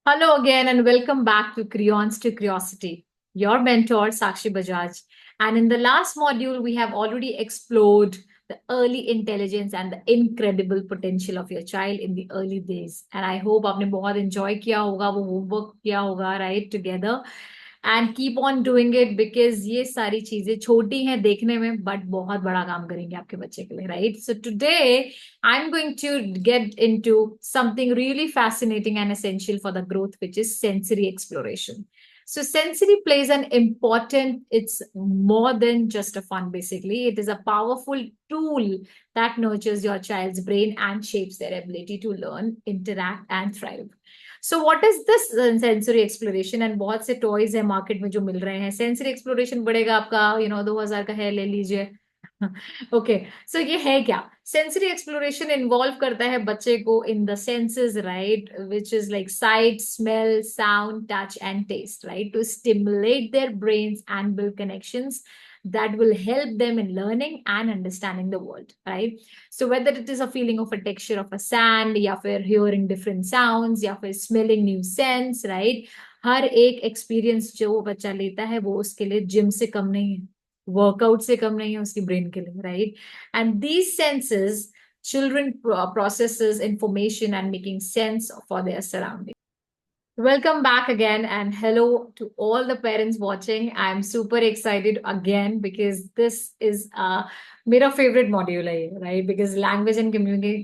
Hello again and welcome back to Creons to Curiosity. Your mentor Sakshi Bajaj. And in the last module, we have already explored the early intelligence and the incredible potential of your child in the early days. And I hope आपने बहुत enjoy किया होगा, वो homework किया होगा, right, together. And keep on doing it because ये सारी चीजें छोटी हैं देखने में but बहुत बड़ा काम करेंगे आपके बच्चे के लिए, right? So today I'm going to get into something really fascinating and essential for the growth, which is sensory exploration. So sensory plays an important, it's more than just a fun, basically. It is a powerful tool that nurtures your child's brain and shapes their ability to learn, interact, and thrive. So what is this sensory exploration and बहुत से toys है market में जो मिल रहे हैं sensory exploration बढ़ेगा आपका 2000 का है ले लीजिए ओके सो ये है क्या सेंसरी एक्सप्लोरेशन इन्वॉल्व करता है बच्चे को in the senses right which is like sight smell sound touch and taste right to stimulate their brains and build connections that will help them in learning and understanding the world, right? So whether it is a feeling of a texture of a sand, या फिर hearing different sounds, या फिर smelling new scents, right? हर एक experience जो वो बच्चा लेता है वो उसके लिए जिम से कम नहीं है, वर्कआउट से कम नहीं है उसकी ब्रेन के लिए, right? And these senses, children processes information and making sense for their surroundings. Welcome back again, and hello to all the parents watching. I'm super excited again because this is मेरा favorite module है ये, right? Because language and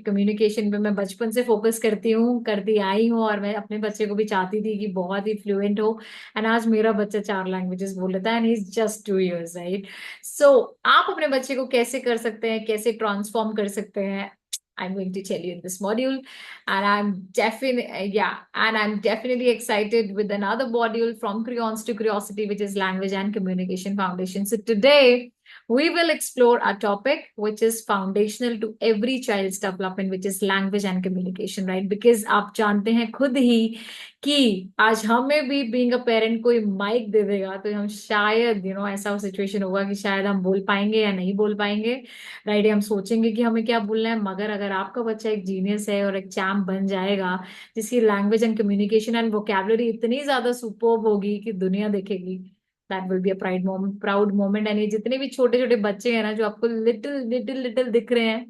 communication पे मैं बचपन से focus करती आई हूँ और मैं अपने बच्चे को भी चाहती थी कि बहुत ही fluent हो. And आज मेरा बच्चा 4 languages बोल लेता है and he's just 2 years, right? So आप अपने बच्चे को कैसे कर सकते हैं, कैसे transform कर सकते हैं? I'm going to tell you in this module. And I'm definitely excited with another module from Creons to Curiosity, which is Language and Communication Foundation. So today we will explore a topic which is foundational to every child's development, which is language and communication, right? Because आप जानते हैं खुद ही कि आज हमें भी being a parent कोई mic दे देगा तो हम शायद ऐसा सिचुएशन होगा कि शायद हम बोल पाएंगे या नहीं बोल पाएंगे, राइट? हम सोचेंगे कि हमें क्या बोलना है, मगर अगर आपका बच्चा एक जीनियस है और एक चैम्प बन जाएगा जिसकी language and communication and vocabulary इतनी ज्यादा सुपर्ब होगी कि दुनिया देखेगी, that will be a proud moment. And ये जितने भी छोटे छोटे बच्चे हैं ना जो आपको लिटिल लिटिल लिटिल दिख रहे हैं,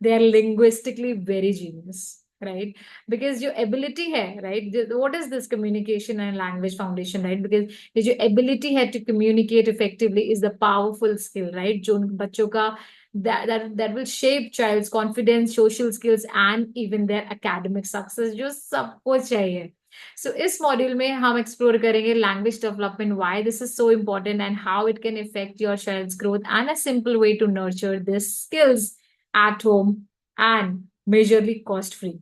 they are linguistically very genius, right? Because your ability hai, right? What is this communication and language foundation, right? Because your ability है to communicate effectively is the powerful skill, right? जो उन बच्चों का that will shape child's confidence, social skills and even their academic success, जो सबको चाहिए. So इस module में हम एक्सप्लोर करेंगे language development, why this is so important and how it can affect your child's growth and a simple way to nurture this skills at home and majorly cost free.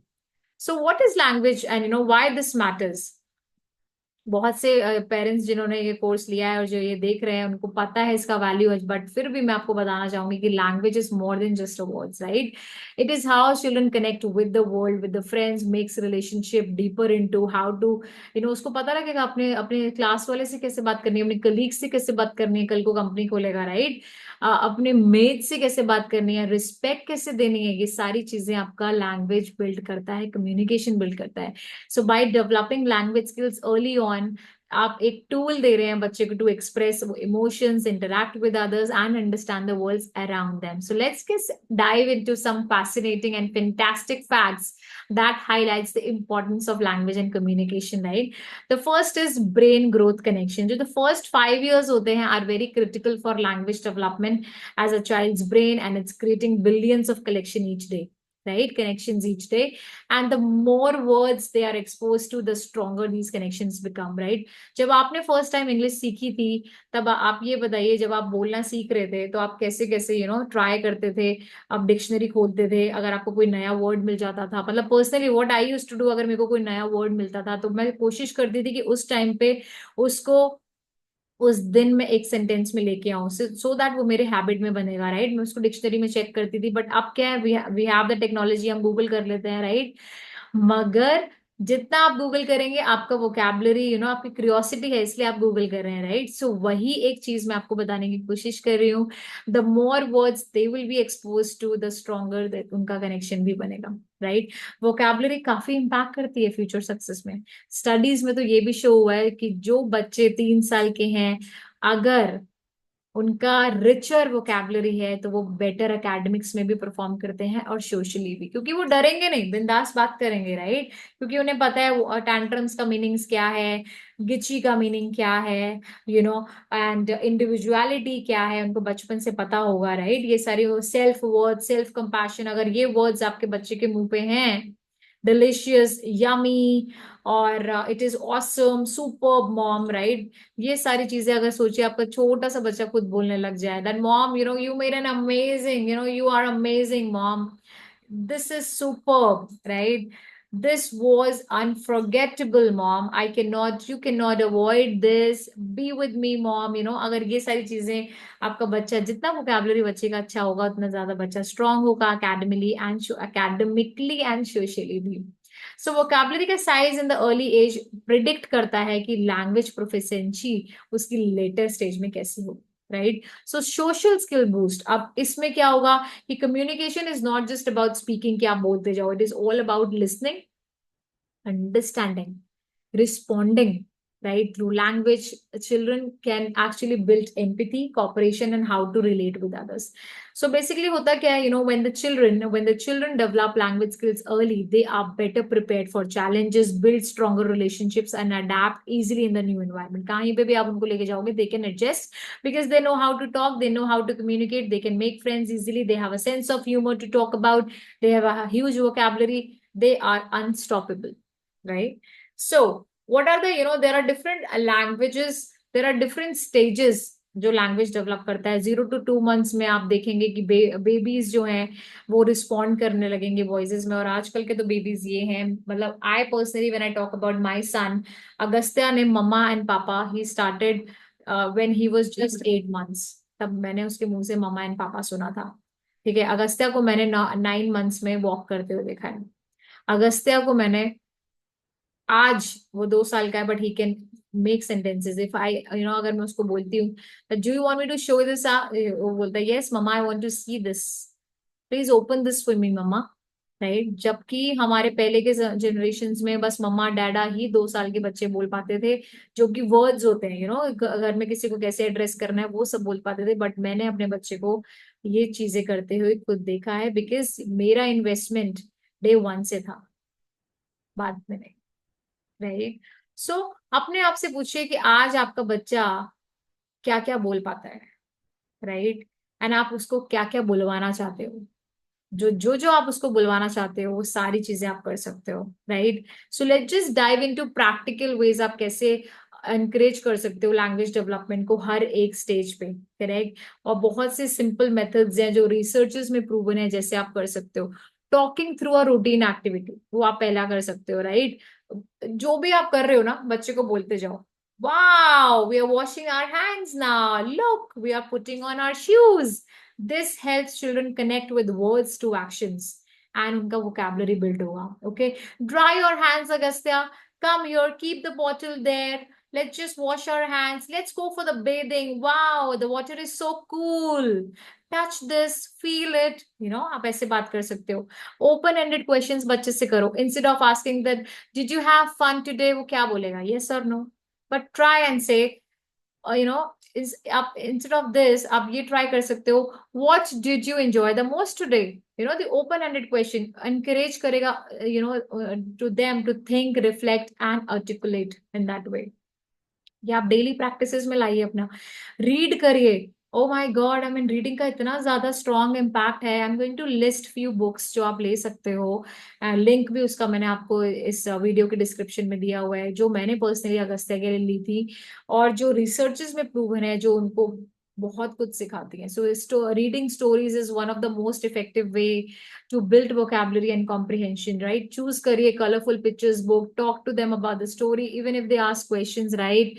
So what is language and why this matters? बहुत से parents जिन्होंने ये course लिया है और जो ये देख रहे हैं उनको पता है इसका वैल्यू है, बट फिर भी मैं आपको बताना चाहूंगी कि language is more than just a words, right? It is how children connect with the world, with the friends, makes relationship deeper into how to उसको पता लगेगा अपने अपने क्लास वाले से कैसे बात करनी है, अपने कलीग से कैसे बात करनी है, कल को कंपनी खोलेगा, राइट? अपने मेट से कैसे बात करनी है, रिस्पेक्ट कैसे देनी है, ये सारी चीजें आपका लैंग्वेज बिल्ड करता है, कम्युनिकेशन बिल्ड करता है. So by developing language skills early on, आप एक टूल दे रहे हैं बच्चे को to express emotions, interact with others and understand the world around them. So let's dive into some fascinating and fantastic facts that highlights the importance of language and communication, right? The first is brain growth connection. जो the first 5 years होते हैं are very critical for language development as a child's brain, and it's creating billions of collection each day, right? Connections each day, and the more words they are exposed to, the stronger these connections become, right? जब आपने first time English सीखी थी, तब आप ये बताइए, जब आप बोलना सीख रहे थे तो आप कैसे कैसे ट्राई करते थे? आप डिक्शनरी खोलते थे, अगर आपको कोई नया वर्ड मिल जाता था, मतलब personally what I used to do, अगर मेरे को कोई नया वर्ड मिलता था तो मैं कोशिश करती थी कि उस टाइम पे उसको उस दिन में एक सेंटेंस में लेके आऊं, सो दैट वो मेरे हैबिट में बनेगा, राइट? मैं उसको डिक्शनरी में चेक करती थी, बट अब क्या है, वी हैव द टेक्नोलॉजी, हम गूगल कर लेते हैं, राइट? मगर जितना आप गूगल करेंगे आपका वोकैबुलरी आपकी क्यूरियोसिटी है इसलिए आप गूगल कर रहे हैं, राइट? सो वही एक चीज मैं आपको बताने की कोशिश कर रही हूँ। The more words they will be expose to, the stronger उनका कनेक्शन भी बनेगा, राइट? वोकैबुलरी काफी इम्पैक्ट करती है फ्यूचर सक्सेस में। स्टडीज में तो ये भी शो हुआ है कि जो बच्चे 3 साल के हैं, अगर उनका रिचर वोकैबुलरी है तो वो बेटर एकेडमिक्स में भी परफॉर्म करते हैं और सोशली भी, क्योंकि वो डरेंगे नहीं, बिंदास बात करेंगे, राइट? क्योंकि उन्हें पता है वो टैंट्रम्स का मीनिंग्स क्या है, गिची का मीनिंग क्या है, एंड इंडिविजुअलिटी क्या है, उनको बचपन से पता होगा, राइट? ये सारी सेल्फ वर्थ, सेल्फ कंपैशन, अगर ये वर्ड्स आपके बच्चे के मुंह पे हैं, डिलिशियस, यमी, और it is awesome, superb mom, right? ये सारी चीजें अगर सोचिए आपका छोटा सा बच्चा खुद बोलने लग जाए, that mom you made an amazing, you are amazing mom, this is superb, right? This was unforgettable, mom. I cannot, you cannot avoid this. Be with me, mom. अगर ये सारी चीजें आपका बच्चा, जितना वोकैबुलरी बच्चे का अच्छा होगा उतना ज्यादा बच्चा स्ट्रांग होगा academically and socially भी। सो वोकैबुलरी का size in the early age predict करता है कि लैंग्वेज प्रोफिशिएंसी उसकी लेटर स्टेज में कैसी होगी, right? So social skill boost, अब इसमें क्या होगा कि communication is not just about speaking कि आप बोलते जाओ, it is all about listening, understanding, responding, right? Through language, children can actually build empathy, cooperation, and how to relate with others. So basically, hota kya hai, when the children develop language skills early, they are better prepared for challenges, build stronger relationships, and adapt easily in the new environment. kahin pe bhi aap unko leke jaoge, they can adjust because they know how to talk, they know how to communicate, they can make friends easily, they have a sense of humor to talk about, they have a huge vocabulary, they are unstoppable, right? So what are there are different languages, there are different stages जो language develop करता है। 0 to 2 months में आप देखेंगे कि babies जो हैं वो रिस्पॉन्ड करने लगेंगे वॉइसेस में। और आजकल के तो बेबीज ये हैं, मतलब I personally when I talk about my son, Agastya ने मम्मा एंड पापा he started when he was just 8 months, तब मैंने उसके मुंह से मम्मा एंड पापा सुना था। ठीक है, अगस्त्या को मैंने 9 months में वॉक करते हुए देखा है। अगस्त्या को मैंने, आज वो 2 साल का है but he can make sentences, if I अगर मैं उसको बोलती हूँ do you want me to show this, वो बोलता है yes mamma I want to see this, please open this for me mamma, right? जबकि हमारे पहले के जनरेशन में बस मम्मा डैडा ही 2 साल के बच्चे बोल पाते थे, जो कि वर्ड्स होते हैं घर में किसी को कैसे एड्रेस करना है वो सब बोल पाते थे। बट मैंने अपने बच्चे को ये चीजें करते हुए खुद देखा है, बिकॉज मेरा इन्वेस्टमेंट डे 1 से था, बाद में नहीं, राइट? सो अपने आप से पूछिए कि आज आपका बच्चा क्या क्या बोल पाता है, राइट? एंड आप उसको क्या क्या बुलवाना चाहते हो, जो आप उसको बुलवाना चाहते हो वो सारी चीजें आप कर सकते हो, right? So let's just dive into practical ways आप कैसे एनकरेज कर सकते हो लैंग्वेज डेवलपमेंट को हर एक स्टेज पे, करेक्ट? और बहुत से सिंपल मेथड्स हैं जो रिसर्चेस में प्रूवन है, जैसे आप कर सकते हो talking through a routine activity, वो आप पहला कर सकते हो, राइट? जो भी आप कर रहे हो ना, बच्चे को बोलते जाओ, wow, we are washing our hands now, look, we are putting on our shoes. This helps children connect with words to actions and उनका vocabulary build होगा, okay? Dry your hands, Agastya. Come here, keep the bottle there. Let's just wash our hands. Let's go for the bathing. Wow, the water is so cool. Touch this, feel it. आप ऐसे बात कर सकते हो। Open ended questions बच्चे से करो, instead of asking that did you have fun today, वो क्या बोलेगा, yes or no? But try and say, is आप instead of this आप ये try कर सकते हो, what did you enjoy the most today? The open-ended question encourage करेगा to them to think, reflect and articulate in that way। ये आप daily practices में लाइए अपना। रीड करिए, oh my god, I mean reading का इतना ज्यादा स्ट्रॉन्ग इम्पैक्ट है। I am going to list few books जो आप ले सकते हो, लिंक भी उसका मैंने आपको इस वीडियो के डिस्क्रिप्शन में दिया हुआ है, जो मैंने पर्सनली अगस्त्या के लिए ली थी और जो रिसर्चेस में प्रूवन है, जो उनको बहुत कुछ सिखाती है। So reading stories is one of the most effective way to build vocabulary and comprehension, right? Choose करिए colorful pictures book, talk to them about the story even if they ask questions, right?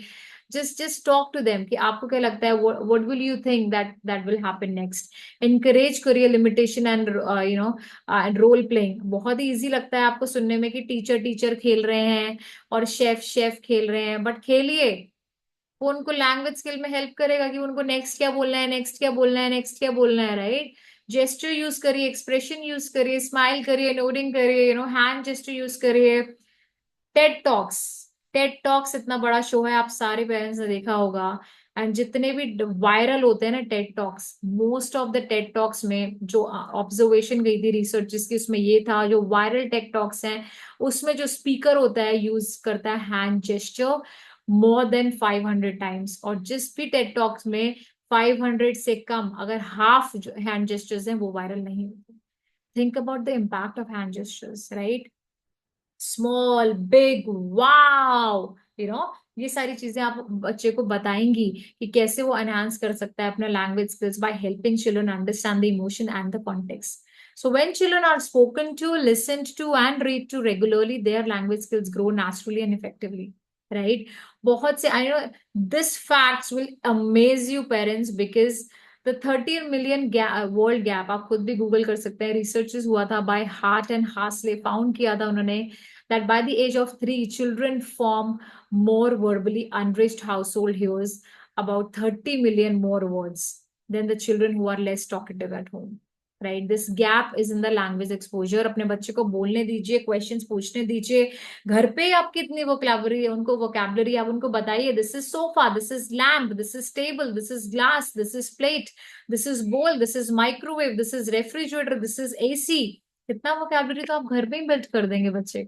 just talk to them कि आपको क्या लगता है, what will you think that will happen next. Encourage career limitation and and role playing. बहुत ही easy लगता है आपको सुनने में कि टीचर खेल रहे हैं और शेफ खेल रहे हैं, बट खेलिए, वो उनको लैंग्वेज स्किल में हेल्प करेगा कि उनको नेक्स्ट क्या बोलना है, नेक्स्ट क्या बोलना है, नेक्स्ट क्या बोलना है, राइट. जेस्चर यूज करिए, एक्सप्रेशन यूज करिए, स्माइल करिए, नोडिंग करिए, हैंड जेस्चर यूज करिए. टेड टॉक्स, टेड टॉक्स इतना बड़ा शो है, आप सारे पेरेंट्स ने देखा होगा. एंड जितने भी वायरल होते हैं ना Ted talks, most of the Ted talks में जो ऑब्जर्वेशन गई थी रिसर्च जिसकी, उसमें ये था जो वायरल टेड टॉक्स हैं उसमें जो स्पीकर होता है यूज करता है hand gesture more than 500 times. और जिस भी टेड टॉक्स में 500 से कम अगर हाफ जो हैंड जेस्चर्स हैं वो वायरल नहीं होते. Think about the impact of hand gestures, right. Small big wow, ये सारी चीजें आप बच्चे को बताएंगी कि कैसे वो एनहांस कर सकता है अपना language skills by helping children understand the emotion and the context. So when children are spoken to, listened to, and read to regularly, their language skills grow naturally and effectively. Right? बहुत से, I know this facts will amaze you parents because the 13 million world gap, आप खुद भी Google कर सकते हैं, researches हुआ था बाय हार्ट एंड हार्सले, फाउंड किया था उन्होंने that by the age of 3, children form more verbally unreached household hears about 30 million more words than the children who are less talkative at home. Right? This gap is in the language exposure. अपने बच्चे को बोलने दीजिए, questions पूछने दीजिए. घर पे आप कितनी वोकैबुलरी है, उनको वोकैबुलरी आप उनको बताइए. This is sofa, this is lamp, this is table, this is glass, this is plate, this is bowl, this is microwave, this is refrigerator, this is AC. इतना वोकैबुलरी तो आप घर पे ही बिल्ड कर देंगे बच्चे.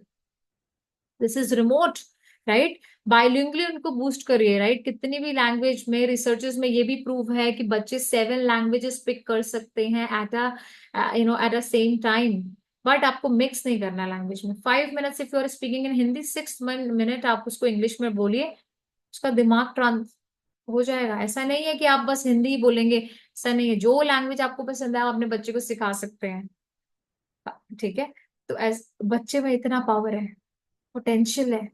This is remote, right. Bilingually उनको बूस्ट करिए, राइट. कितनी भी लैंग्वेज में रिसर्चेस में ये भी प्रूव है कि बच्चे 7 लैंग्वेजेस पिक कर सकते हैं at a same time. But आपको मिक्स नहीं करना लैंग्वेज में. 5 minutes if you are speaking in Hindi, 6 minute आप उसको इंग्लिश में बोलिए, उसका दिमाग ट्रांस हो जाएगा. ऐसा नहीं है कि आप बस हिंदी ही बोलेंगे, ऐसा नहीं है. जो लैंग्वेज आपको पसंद है आप अपने बच्चे को सिखा सकते हैं, ठीक है. तो एज बच्चे में इतना पावर है, पोटेंशियल है.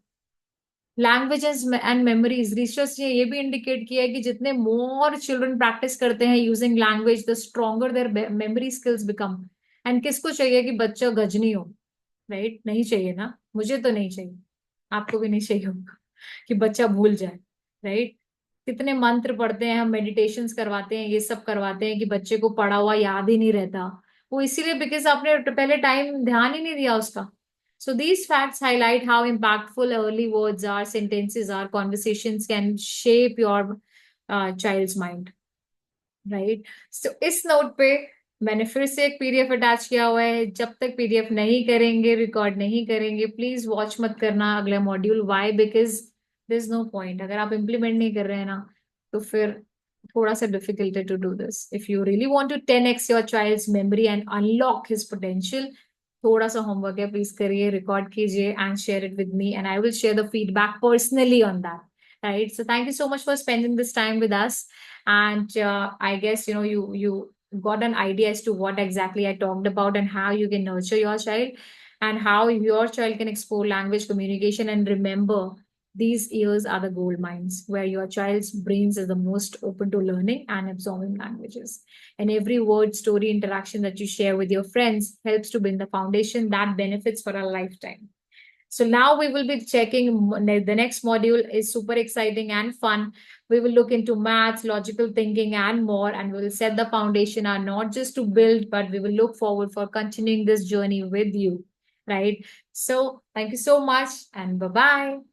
लैंग्वेजेस एंड मेमोरीज, रिसर्च ने ये भी इंडिकेट किया है कि जितने मोर चिल्ड्रन प्रैक्टिस करते हैं using language, the stronger there memory skills become. And किसको चाहिए कि बच्चा गजनी हो, राइट. नहीं चाहिए ना, मुझे तो नहीं चाहिए, आपको भी नहीं चाहिए होगा कि बच्चा भूल जाए, राइट. कितने मंत्र पढ़ते हैं हम, मेडिटेशंस करवाते हैं, ये सब करवाते हैं कि बच्चे को पढ़ा हुआ याद ही नहीं रहता. वो इसीलिए बिकॉज आपने पहले टाइम ध्यान ही नहीं दिया उसका. So these facts highlight how impactful early words are, sentences are, conversations can shape your child's mind, right? So इस नोट पे मैंने फिर से एक पीडीएफ अटैच किया हुआ है. जब तक पीडीएफ नहीं करेंगे, रिकॉर्ड नहीं करेंगे, प्लीज वॉच मत करना अगला module. Why? Because there is no point. अगर आप इम्प्लीमेंट नहीं कर रहे हैं ना तो फिर थोड़ा सा डिफिकल्ट है to do this. If you really want to 10x your child's memory and unlock his potential, थोड़ा सा होमवर्क है, प्लीज करिए, रिकॉर्ड कीजिए and share it with me and I will share the feedback personally on that, right. So thank you so much for spending this time with us. And I guess you got an idea as to what exactly I talked about and how you can nurture your child and how your child can explore language communication. And remember, these years are the gold mines where your child's brains is the most open to learning and absorbing languages. And every word, story, interaction that you share with your friends helps to build the foundation that benefits for a lifetime. So now we will be checking the next module is super exciting and fun. We will look into maths, logical thinking, and more, and we will set the foundation are not just to build, but we will look forward for continuing this journey with you, right? So thank you so much and bye-bye.